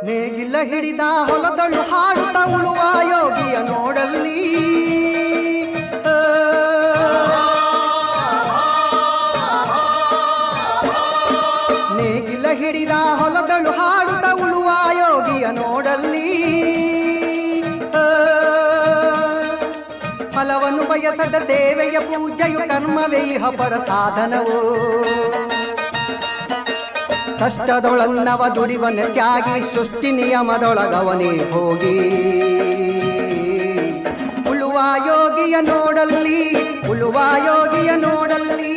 ನೇಗಿಲ ಹಿಡಿದ ಹೊಲದಳು ಹಾಡುತ್ತ ಉಳುವ ಯೋಗಿಯ ನೋಡಲ್ಲಿ ನೇಗಿಲ ಹಿಡಿದ ಹೊಲದಳು ಹಾಡುತ್ತ ಉಳುವ ಯೋಗಿಯ ನೋಡಲ್ಲಿ ಫಲವನ್ನು ಬಯಸದ ಸೇವೆಯ ಪೂಜೆಯು ಕರ್ಮವೇ ಇಹ ಪರ ಸಾಧನವು ಕಷ್ಟದೊಳನ್ನವ ದುಡಿವನ ತ್ಯಾಗಿ ಸೃಷ್ಟಿ ನಿಯಮದೊಳಗವನೇ ಹೋಗಿ ಉಳುವ ಯೋಗಿಯ ನೋಡಲ್ಲಿ ಉಳುವ ಯೋಗಿಯ ನೋಡಲ್ಲಿ